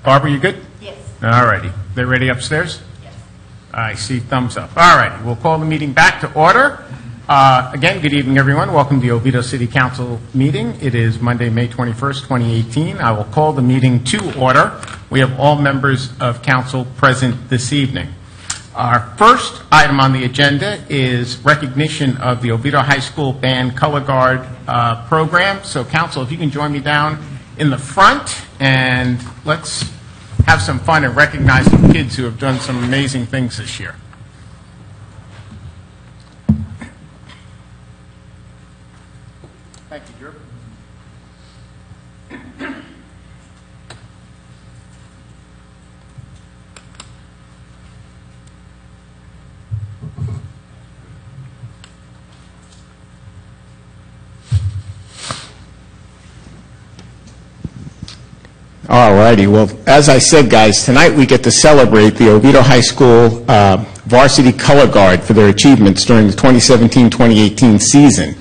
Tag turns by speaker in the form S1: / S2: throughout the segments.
S1: Barbara, you good?
S2: Yes.
S1: All righty. They ready upstairs?
S2: Yes.
S1: I see thumbs up. All righty. We'll call the meeting back to order. Again, good evening, everyone. Welcome to the Oviedo City Council meeting. It is Monday, May 21st, 2018. I will call the meeting to order. We have all members of council present this evening. Our first item on the agenda is recognition of the Oviedo High School Band Color Guard program. So, council, if you can join me down in the front, and let's have some fun and recognize some kids who have done some amazing things this year. Thank you, Drew.
S3: All righty. Well, as I said, guys, tonight we get to celebrate the Oviedo High School Varsity Color Guard for their achievements during the 2017-2018 season.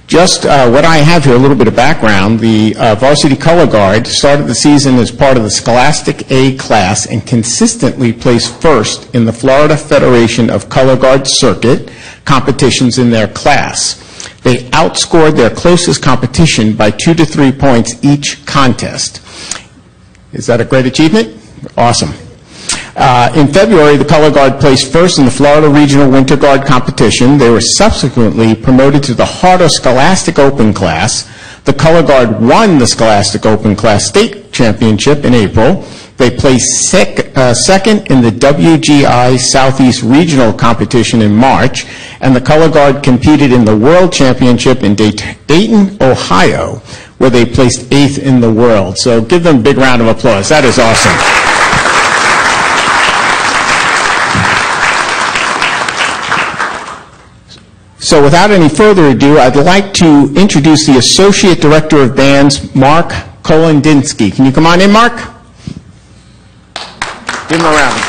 S3: Just what I have here, a little bit of background. The Varsity Color Guard started the season as part of the Scholastic A class and consistently placed first in the Florida Federation of Color Guard Circuit competitions in their class. They outscored their closest competition by 2 to 3 points each contest. Is that a great achievement? Awesome. In February, the Color Guard placed first in the Florida Regional Winter Guard competition. They were subsequently promoted to the Harder Scholastic Open class. The Color Guard won the Scholastic Open class state championship in April. They placed second in the WGI Southeast Regional competition in March, and the Color Guard competed in the World Championship in Dayton, Ohio, where they placed 8th in the world. So give them a big round of applause. That is awesome. So without any further ado, I'd like to introduce the Associate Director of Bands, Mark Kolandinsky. Can you come on in, Mark? Give him a round.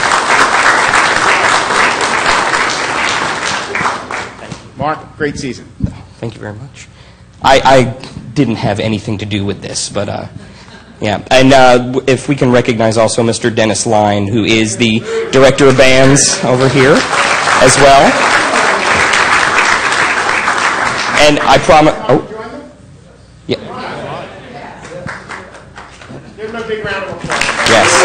S3: Mark, great season.
S4: Thank you very much. I didn't have anything to do with this, but yeah. And if we can recognize also Mr. Dennis Line, who is the Director of Bands over here as well. And I promise... Oh. Yeah.
S1: Give them a big round of applause.
S4: Yes.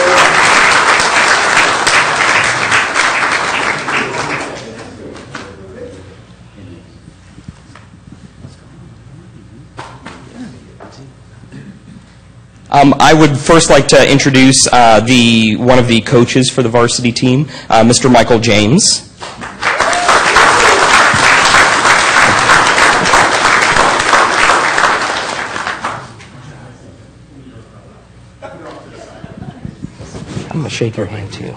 S4: I would first like to introduce one of the coaches for the varsity team, Mr. Michael James. I'm going to shake your hand, too.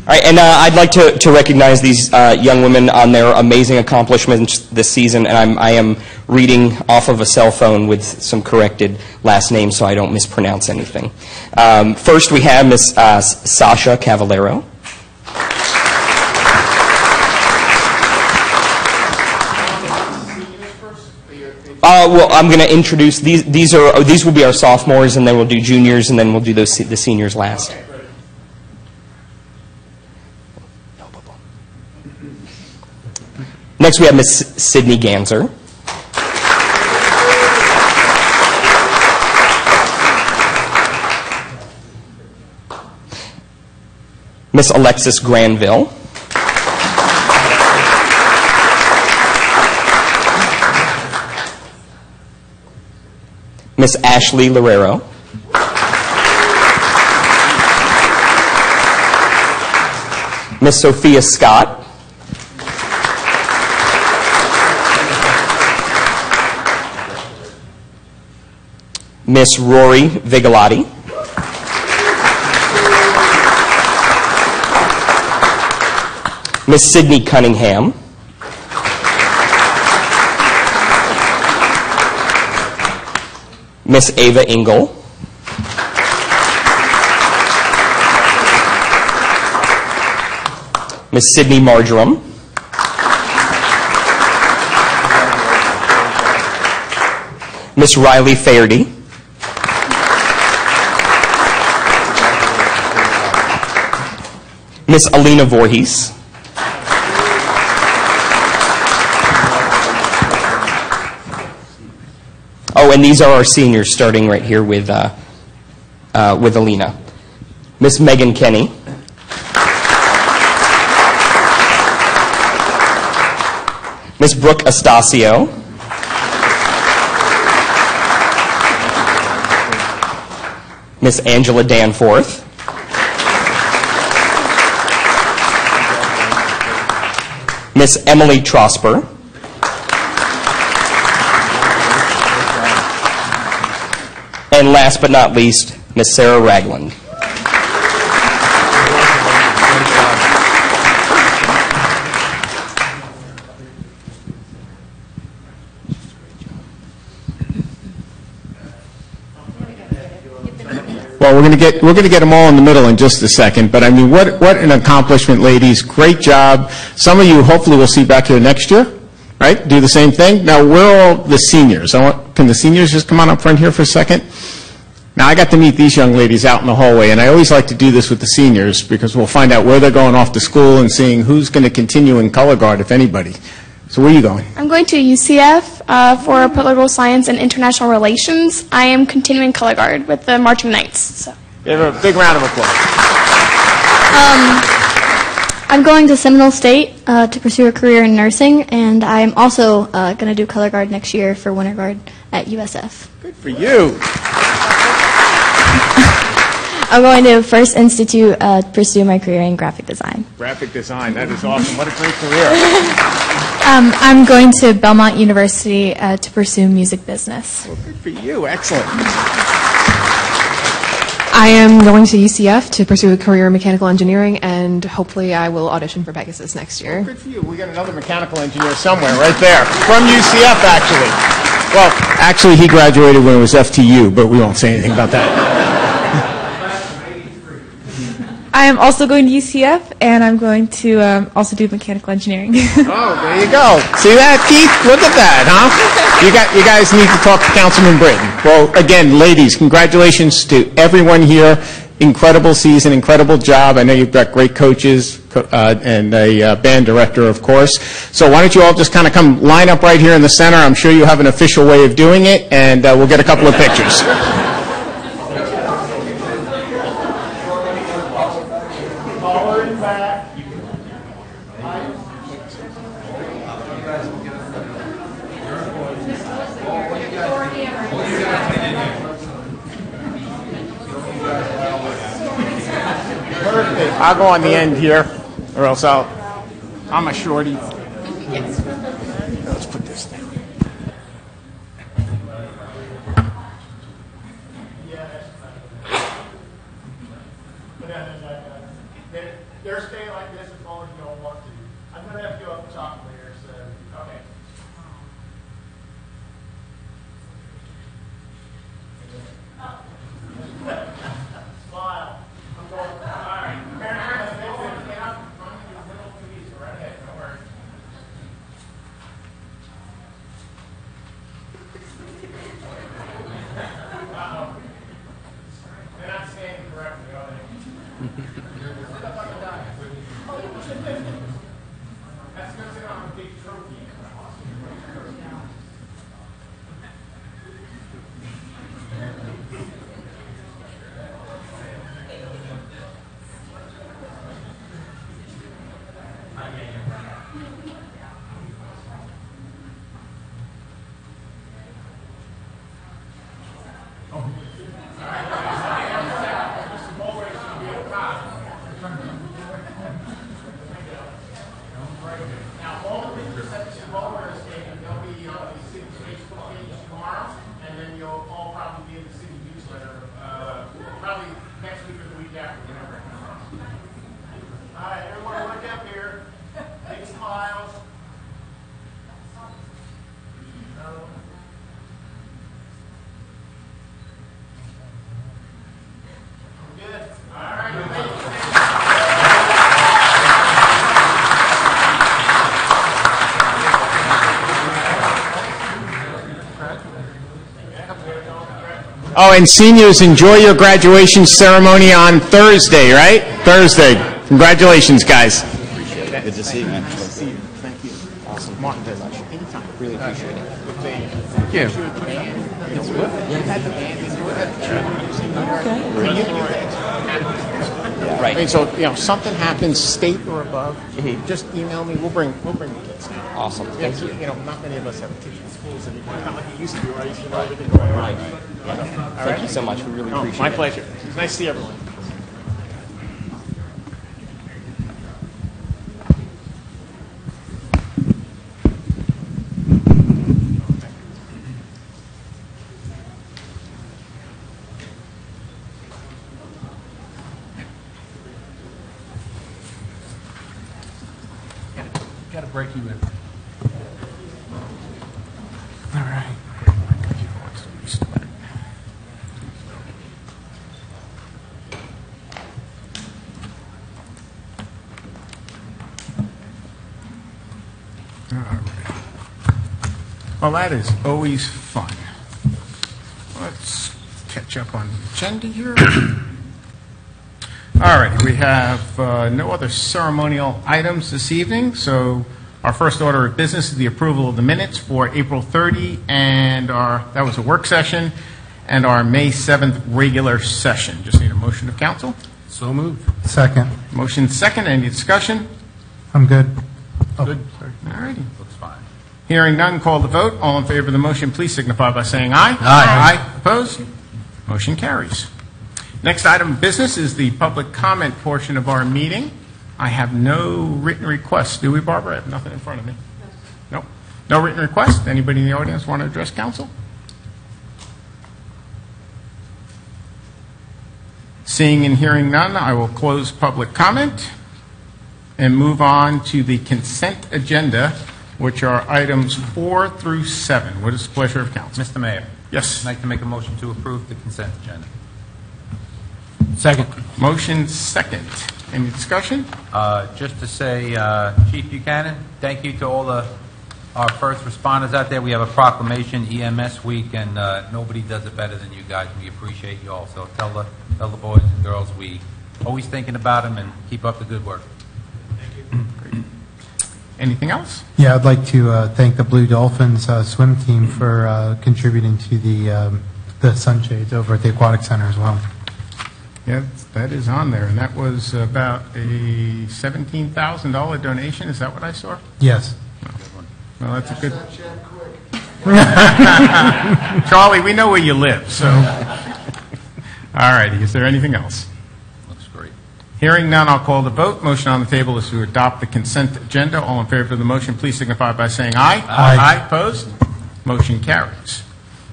S4: All right, and I'd like to recognize these young women on their amazing accomplishments this season, and I am reading off of a cell phone with some corrected last names so I don't mispronounce anything. First, we have Miss Sasha Cavallero. Well, I'm going to introduce these. These will be our sophomores, and then we'll do juniors, and then we'll do the seniors last. Next, we have Miss Sydney Ganser. Miss Alexis Granville. Miss Ashley Lorero. Miss Sophia Scott. Miss Rory Vigalotti. Miss Sydney Cunningham. Miss Ava Engel. Miss Sydney Marjoram. Miss Riley Faherty. Miss Alina Voorhees. Oh, and these are our seniors, starting right here with Alina. Miss Megan Kenny. Miss Brooke Astacio. Miss Angela Danforth. Miss Emily Trosper. And last but not least, Miss Sarah Ragland.
S3: Well, we're going to get them all in the middle in just a second, but I mean, what an accomplishment, ladies. Great job. Some of you hopefully we'll see back here next year, right? Do the same thing. Now, we're all the seniors. Can the seniors just come on up front here for a second? Now, I got to meet these young ladies out in the hallway, and I always like to do this with the seniors because we'll find out where they're going off to school and seeing who's going to continue in color guard, if anybody. So where are you going?
S2: I'm going to UCF for political science and international relations. I am continuing color guard with the Marching Knights. So.
S3: Give a big round of applause.
S5: I'm going to Seminole State to pursue a career in nursing, and I'm also going to do color guard next year for winter guard at USF.
S3: Good for you.
S5: I'm going to First Institute to pursue my career in graphic design.
S3: Graphic design, that is awesome. What a great career.
S6: I'm going to Belmont University to pursue music business.
S3: Well, good for you. Excellent.
S7: I am going to UCF to pursue a career in mechanical engineering, and hopefully I will audition for Pegasus next year.
S3: Good for you. We got another mechanical engineer somewhere, right there. From UCF, actually. Well, actually, he graduated when it was FTU, but we won't say anything about that.
S6: I am also going to UCF, and I'm going to also do mechanical engineering.
S3: Oh, there you go. See that, Keith? Look at that, huh? You guys need to talk to Councilman Britton. Well, again, ladies, congratulations to everyone here. Incredible season, incredible job. I know you've got great coaches and a band director, of course. So why don't you all just kind of come line up right here in the center. I'm sure you have an official way of doing it, and we'll get a couple of pictures. I'll go on the end here, or else I'm a shorty. Let's put this down. They're staying like this as long as you don't want to. I'm going to have to go up the top later, so, okay. Smile. I'm going, all right. They're not standing correctly, are they? That's going to sit on a big trophy. Oh, and seniors, enjoy your graduation ceremony on Thursday, right? Thursday. Congratulations, guys.
S8: Good to see you, man.
S1: See you. Thank you. Awesome. Martin, anytime.
S4: Really appreciate it.
S1: Thank you. It's good.
S4: Right.
S1: And so, something happens, state or above, just email me. We'll bring the kids down.
S4: Awesome. Thank you.
S1: Not many of us have kids in schools anymore. Not like it used to be, right? You know everything going on.
S4: Right. Thank you so much. We really appreciate it.
S1: My pleasure. It's nice to see everyone. Got to break you in. All right. All right. Well, that is always fun. Let's catch up on the agenda here. All right, we have no other ceremonial items this evening, so our first order of business is the approval of the minutes for April 30, and that was a work session, and our May 7th regular session. Just need a motion of council.
S9: So moved. Second.
S1: Motion second, any discussion?
S9: I'm good.
S1: Good. All righty. Looks fine. Hearing none, call the vote. All in favor of the motion, please signify by saying aye.
S9: Aye.
S1: Aye. Opposed? Motion carries. Next item of business is the public comment portion of our meeting. I have no written requests. Do we, Barbara? I have nothing in front of me. No. No written requests. Anybody in the audience want to address council? Seeing and hearing none, I will close public comment and move on to the consent agenda, which are items 4 through 7. What is the pleasure of council?
S10: Mr. Mayor,
S1: Yes.
S10: I'd like to make a motion to approve the consent agenda.
S9: Second.
S1: Motion second. Any discussion?
S10: Just to say, Chief Buchanan, thank you to all our first responders out there. We have a proclamation, EMS Week, and nobody does it better than you guys. We appreciate you all. So tell the boys and girls we always thinking about them and keep up the good work.
S1: Thank you. Great. Anything else?
S9: Yeah, I'd like to thank the Blue Dolphins swim team for contributing to the sunshades over at the Aquatic Center as well.
S1: Yeah, that is on there, and that was about a $17,000 donation. Is that what I saw?
S9: Yes.
S1: Well, that's a good. Charlie, we know where you live, so. All righty. Is there anything else?
S10: Looks great.
S1: Hearing none, I'll call the vote. Motion on the table is to adopt the consent agenda. All in favor of the motion, please signify by saying aye.
S9: Aye.
S1: Opposed? Motion carries.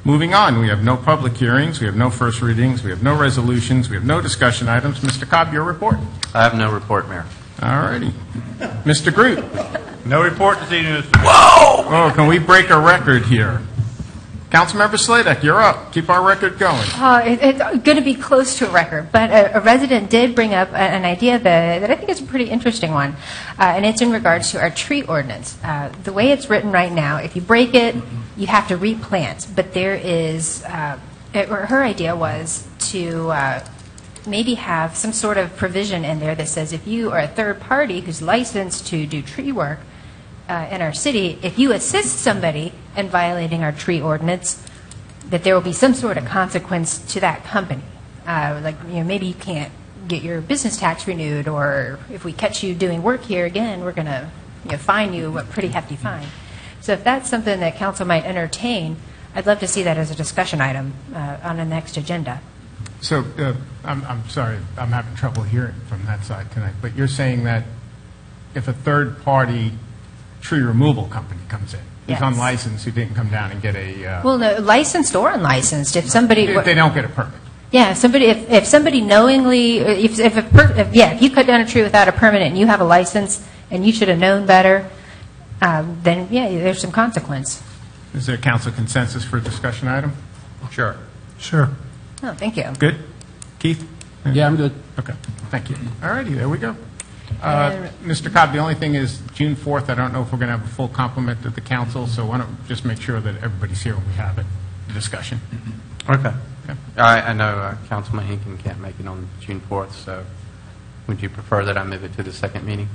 S1: Moving on, we have no public hearings, we have no first readings, we have no resolutions, we have no discussion items. Mr. Cobb, your report.
S10: I have no report, Mayor.
S1: All righty. Mr. Groot.
S10: No report this evening, Mr.
S1: Oh, can we break a record here? Councilmember Sladek, you're up. Keep our record going.
S11: It's going to be close to a record, but a resident did bring up an idea that I think is a pretty interesting one, and it's in regards to our tree ordinance. The way it's written right now, if you break it, you have to replant, but there is, her idea was to maybe have some sort of provision in there that says if you are a third party who's licensed to do tree work in our city, if you assist somebody in violating our tree ordinance, that there will be some sort of consequence to that company. Maybe you can't get your business tax renewed, or if we catch you doing work here again, we're going to fine you a pretty hefty fine. So if that's something that council might entertain, I'd love to see that as a discussion item on the next agenda.
S1: So, I'm sorry, I'm having trouble hearing from that side tonight, but you're saying that if a third-party tree removal company comes in, who's
S11: Yes.
S1: unlicensed, who didn't come down and get a...
S11: Well, no, licensed or unlicensed, if somebody...
S1: if they don't get a permit.
S11: Yeah, if somebody knowingly, if you cut down a tree without a permit and you have a license and you should have known better, then yeah, there's some consequence.
S1: Is there council consensus for a discussion item?
S10: Sure.
S9: Sure.
S11: Oh, thank you.
S1: Good? Keith?
S9: Yeah, I'm good.
S1: Okay, thank you. All righty, there we go. Mr. Cobb, the only thing is June 4th, I don't know if we're going to have a full complement of the council, so why don't we just make sure that everybody's here when we have it, the discussion.
S10: Okay.
S1: Okay.
S10: I know Councilman Hinkin can't make it on June 4th, so
S12: Would you prefer that I move it to the second meeting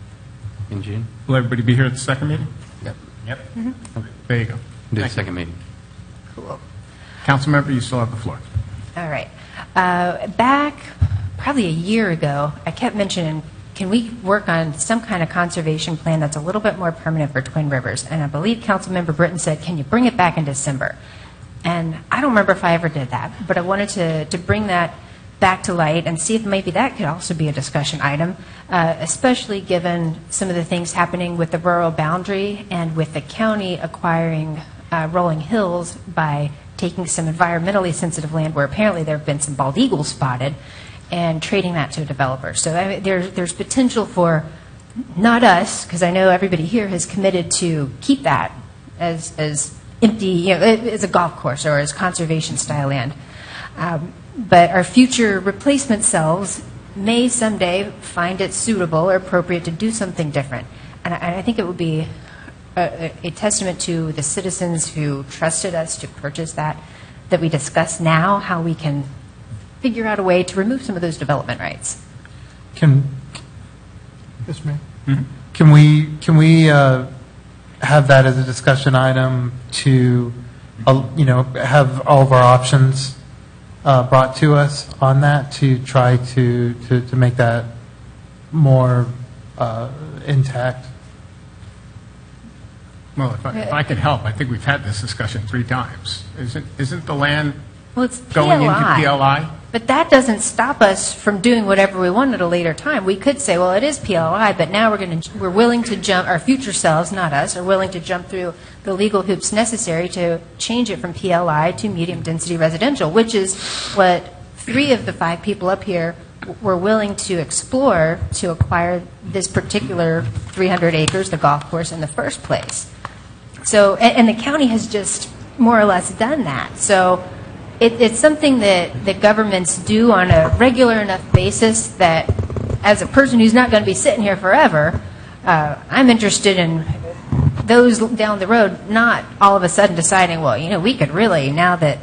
S12: in June?
S1: Will everybody be here at the second meeting?
S12: Yep.
S1: Yep. There you go.
S12: Do the
S1: Thank you.
S12: second meeting.
S11: Cool.
S1: Councilmember, you still have the floor.
S11: All right. Back probably a year ago, I kept mentioning, can we work on some kind of conservation plan that's a little bit more permanent for Twin Rivers? And I believe Councilmember Britton said, can you bring it back in December? And I don't remember if I ever did that, but I wanted to bring that back to light and see if maybe that could also be a discussion item, especially given some of the things happening with the rural boundary and with the county acquiring Rolling Hills by taking some environmentally sensitive land where apparently there have been some bald eagles spotted and trading that to a developer. So I mean, there's potential for, not us, because I know everybody here has committed to keep that as empty, you know, as a golf course or as conservation style land. But our future replacement selves may someday find it suitable or appropriate to do something different. And I think it would be a testament to the citizens who trusted us to purchase that we discuss now how we can figure out a way to remove some of those development rights.
S9: Mr. Mayor? Can we have that as a discussion item to, have all of our options brought to us on that to try to make that more intact?
S1: Well, if I could help, I think we've had this discussion 3 times. Isn't the land
S11: it's
S1: going into
S11: PLI.
S1: PLI?
S11: But that doesn't stop us from doing whatever we want at a later time. We could say, well, it is PLI, but now we're willing to jump, our future selves, not us, are willing to jump through the legal hoops necessary to change it from PLI to medium-density residential, which is what 3 of the 5 people up here were willing to explore to acquire this particular 300 acres, the golf course, in the first place. So, and the county has just more or less done that. So it's something that governments do on a regular enough basis that, as a person who's not going to be sitting here forever, I'm interested in those down the road not all of a sudden deciding, well, we could really, now that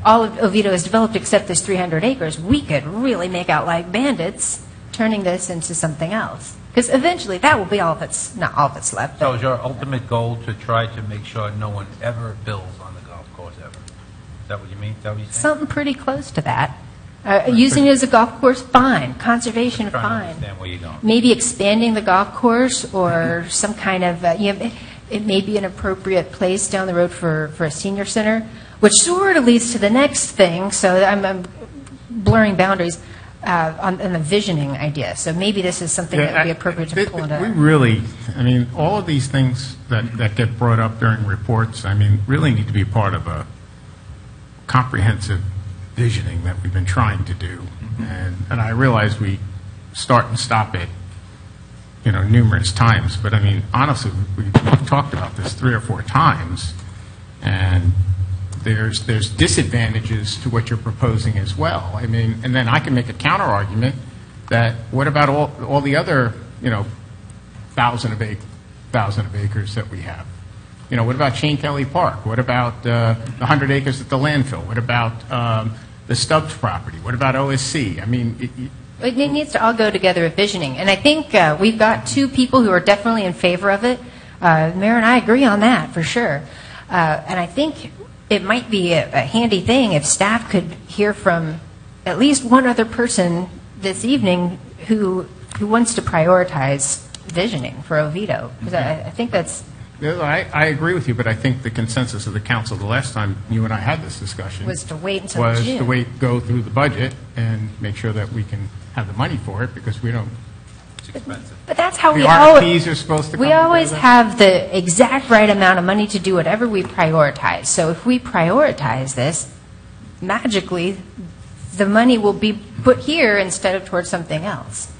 S11: all of Oviedo is developed except this 300 acres, we could really make out like bandits turning this into something else. Because eventually that will be all that's, not all that's left.
S10: So is your ultimate goal to try to make sure no one ever builds on the golf course ever? Is that what you mean? Is that what you're saying?
S11: Something pretty close to that. Using it as a golf course, fine. Conservation,
S10: Trying to
S11: fine.
S10: understand where you're going.
S11: Maybe expanding the golf course or some kind of, it may be an appropriate place down the road for a senior center, which sort of leads to the next thing. So I'm blurring boundaries on the visioning idea. So maybe this is something that would be appropriate to pull into.
S1: We really, all of these things that get brought up during reports, really need to be part of a comprehensive visioning that we've been trying to do. And I realize we start and stop it, numerous times. But honestly, we've talked about this 3 or 4 times, and there's disadvantages to what you're proposing as well. And then I can make a counter argument that what about all the other, thousand of acres that we have? What about Shane Kelly Park? What about the 100 acres at the landfill? What about the Stubbs property? What about OSC?
S11: It needs to all go together with visioning. And I think we've got 2 people who are definitely in favor of it. The mayor and I agree on that, for sure. And I think it might be a handy thing if staff could hear from at least one other person this evening who wants to prioritize visioning for Oviedo. Because I think that's...
S1: I agree with you, but I think the consensus of the council the last time you and I had this discussion
S11: was to wait until June.
S1: Go through the budget and make sure that we can have the money for it, because we don't.
S10: It's expensive.
S11: But that's how
S1: the RFPs are supposed to come
S11: we always
S1: together.
S11: have the exact right amount of money to do whatever we prioritize. So if we prioritize this, magically, the money will be put here instead of towards something else.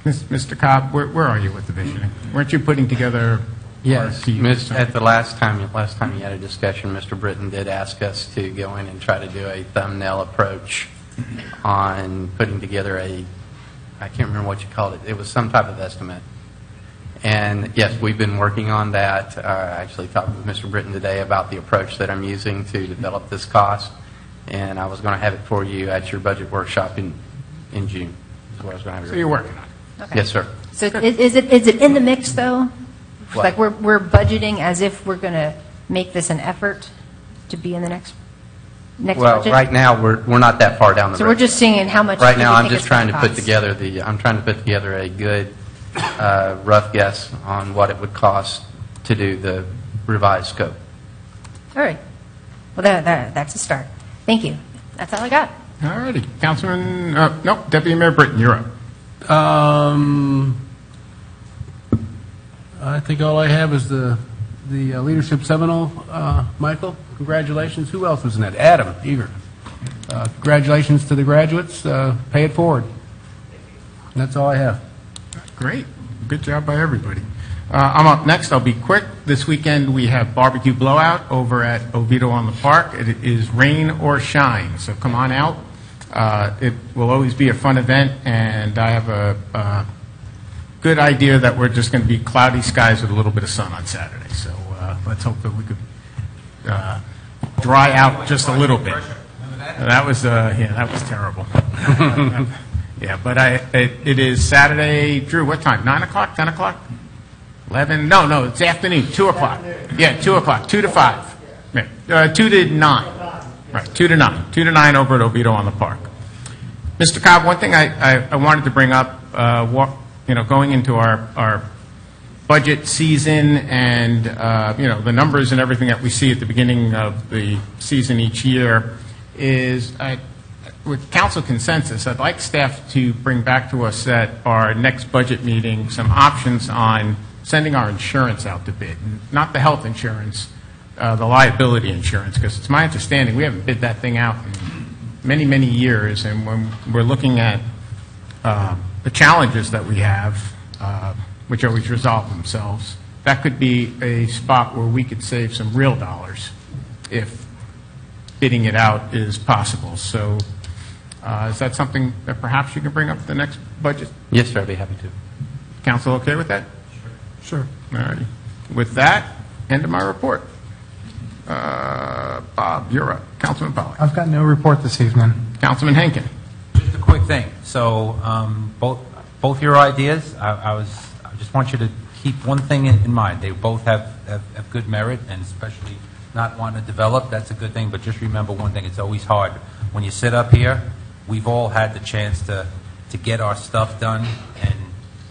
S1: Mr. Cobb, where are you with the visioning? Weren't you putting together?
S12: Yes, at the last time you had a discussion, Mr. Britton did ask us to go in and try to do a thumbnail approach on putting together I can't remember what you called it. It was some type of estimate. And yes, we've been working on that. I actually talked with Mr. Britton today about the approach that I'm using to develop this cost. And I was going to have it for you at your budget workshop in June. Is what I was going to have.
S1: So you're working on it?
S11: Okay.
S12: Yes, sir.
S11: So is it in the mix, though?
S12: What?
S11: Like we're budgeting as if we're going to make this an effort to be in the next
S12: Well,
S11: budget?
S12: right now, we're not that far down the road.
S11: So we're just seeing how much.
S12: Right
S11: do
S12: now,
S11: you
S12: I'm
S11: think
S12: just
S11: it's
S12: trying to
S11: gonna
S12: put
S11: cost?
S12: together a good rough guess on what it would cost to do the revised scope.
S11: All right. Well, that's a start. Thank you. That's all I got.
S1: All righty. Councilman, no, Deputy Mayor Britton, you're up.
S13: I think all I have is the leadership seminar. Michael, congratulations. Who else was in that? Adam Eager. Congratulations to the graduates. Pay it forward. And that's all I have.
S1: Great. Good job by everybody. I'm up next. I'll be quick. This weekend we have barbecue blowout over at Oviedo on the Park. It is rain or shine, so come on out. It will always be a fun event, and I have a good idea that we're just going to be cloudy skies with a little bit of sun on Saturday. So let's hope that we could dry out just a little bit. That was terrible. Yeah, but it is Saturday. Drew, what time? 9 o'clock? 10 o'clock? 11? No, it's afternoon. 2 o'clock. Yeah, 2 o'clock. 2 to 5. Yeah. 2 to 9. Right, 2 to 9. 2 to 9 over at Oviedo on the Park. Mr. Cobb, one thing I wanted to bring up, going into our budget season and, the numbers and everything that we see at the beginning of the season each year is, with council consensus, I'd like staff to bring back to us at our next budget meeting some options on sending our insurance out to bid. Not the health insurance, the liability insurance, because it's my understanding we haven't bid that thing out in many, many years. And when we're looking at the challenges that we have, which always resolve themselves, that could be a spot where we could save some real dollars if bidding it out is possible. So is that something that perhaps you can bring up at the next budget?
S12: Yes, sir, I'd be happy to.
S1: Council okay with that?
S9: Sure.
S1: All righty. With that, end of my report. Bob, you're up. Councilman Pollak.
S9: I've got no report this evening.
S1: Councilman Henkin.
S10: Just a quick thing. So both your ideas, I just want you to keep one thing in mind. They both have good merit, and especially not wanting to develop, that's a good thing. But just remember one thing, it's always hard. When you sit up here, we've all had the chance to get our stuff done, and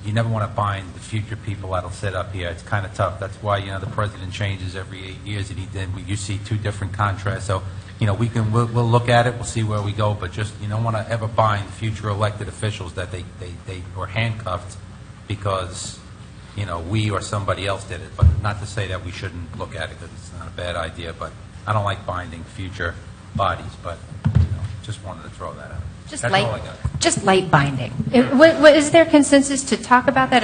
S10: you never want to bind the future people that'll sit up here. It's kind of tough. That's why, the president changes every 8 years, and you see two different contrasts. So, we'll look at it, we'll see where we go, but just, you don't want to ever bind future elected officials that they were handcuffed because, we or somebody else did it. But not to say that we shouldn't look at it, because it's not a bad idea, but I don't like binding future bodies, but, just wanted to throw that out.
S11: Just
S10: That's all I got.
S11: Just light binding. Is there consensus to talk about that?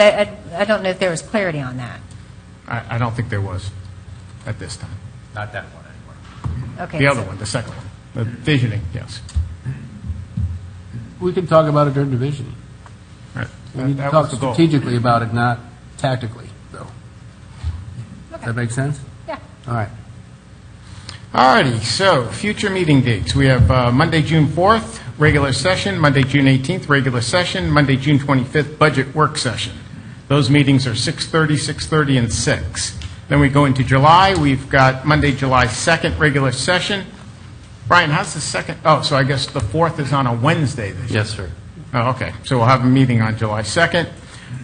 S11: I don't know if there was clarity on that.
S1: I don't think there was at this time.
S10: Not that one, anyway.
S11: Okay.
S1: The other one, the second one. The visioning, yes.
S13: We can talk about it during the visioning.
S1: Right.
S13: We need to
S1: That
S13: talk
S1: was the goal.
S13: strategically about it, not tactically, though.
S11: Okay.
S13: Does that make sense?
S11: Yeah.
S13: All right.
S1: All righty, so future meeting dates. We have Monday, June 4th, regular session, Monday, June 18th, regular session, Monday, June 25th, budget work session. Those meetings are 6:30, 6:30, and 6. Then we go into July. We've got Monday, July 2nd, regular session. Brian, how's the second? Oh, so I guess the 4th is on a Wednesday this year.
S12: Yes, sir.
S1: Oh, okay. So we'll have a meeting on July 2nd,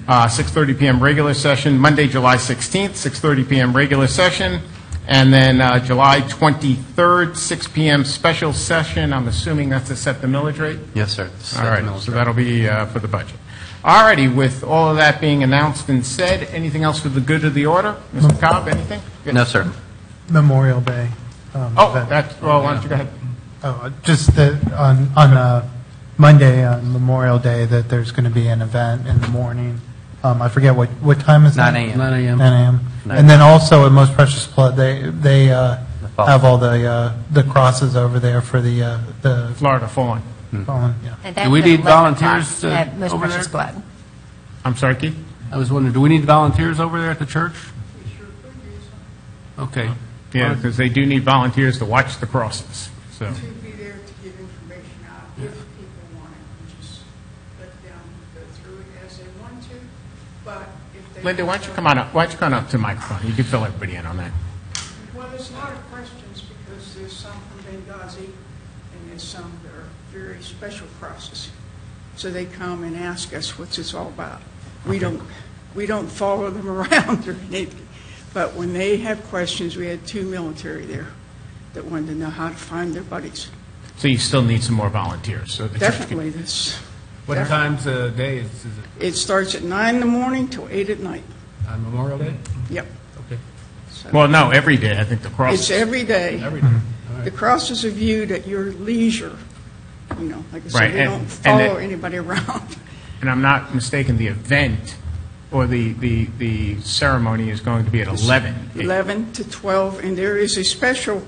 S1: 6:30 p.m. regular session. Monday, July 16th, 6:30 p.m. regular session. And then July 23rd, 6 p.m. special session. I'm assuming that's to set the millage rate?
S12: Yes, sir.
S1: All right, so that'll be for the budget. All righty, with all of that being announced and said, anything else for the good of the order? Mr. Cobb, anything?
S12: No, sir.
S9: Memorial Day.
S1: Well, why don't you go ahead?
S9: Oh, just that on Monday, Memorial Day, that there's going to be an event in the morning. I forget what time is that?
S12: 9 a.m.
S13: 9 a.m.
S9: 9 a.m.
S12: 9
S9: And then also at Most Precious Blood, they have all the crosses over there for the
S1: Florida Fallen.
S9: fallen. Yeah.
S11: And
S13: Do we
S11: that's
S13: need
S11: at 11
S13: volunteers
S11: o'clock at Most
S13: over
S11: Precious
S13: there?
S11: Blood.
S1: I'm sorry, Keith?
S13: I was wondering, do we need volunteers over there at the church? Okay.
S1: Yeah, because they do need volunteers to watch the crosses. So.
S14: To be there to give information out if people want it, just let them go through through it as they want to, but if they...
S1: Linda, why don't you come on up? Why don't you come up to the microphone? You can fill everybody in on that.
S14: Well, there's a lot of questions because there's some from Benghazi and there's some that are very special crosses. So they come and ask us what's this all about. We don't follow them around or anything. But when they have questions, we had 2 military there that wanted to know how to find their buddies.
S1: So you still need some more volunteers. So the church can-
S14: Definitely this.
S13: What times a day is it?
S14: It starts at 9 in the morning till 8 at night.
S13: On Memorial Day?
S14: Yep.
S13: Okay.
S1: Well, no, every day. I think the cross.
S14: It's every day.
S13: Every day. All right.
S14: The crosses are viewed at your leisure. You know, like I said,
S1: Right,
S14: we
S1: and-
S14: don't
S1: and
S14: follow
S1: it-
S14: anybody around.
S1: And I'm not mistaken, the event or the ceremony is going to be at 11.
S14: 11 to 12, and there is a special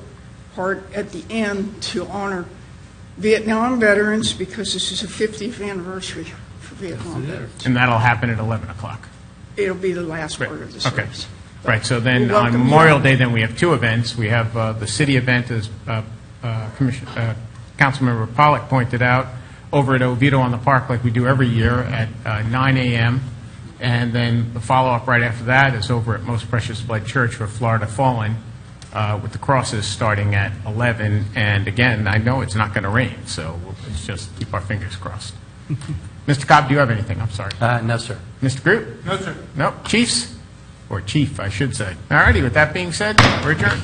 S14: part at the end to honor Vietnam veterans because this is the 50th anniversary for Vietnam veterans.
S1: And that'll happen at 11 o'clock.
S14: It'll be the last part of the
S1: Okay.
S14: service.
S1: Right, so then
S14: We
S1: on
S14: welcome you.
S1: Memorial Day, then we have 2 events. We have the city event, as Councilmember Pollack pointed out, over at Oviedo on the Park like we do every year at 9 a.m. And then the follow-up right after that is over at Most Precious Blood Church for Florida Fallen with the crosses starting at 11. And again, I know it's not going to rain, so let's just keep our fingers crossed. Mr. Cobb, do you have anything? I'm sorry.
S12: No, sir.
S1: Mr. Groot?
S13: No, sir.
S1: Nope. Chiefs? Or chief, I should say. All righty, with that being said, we're adjourned.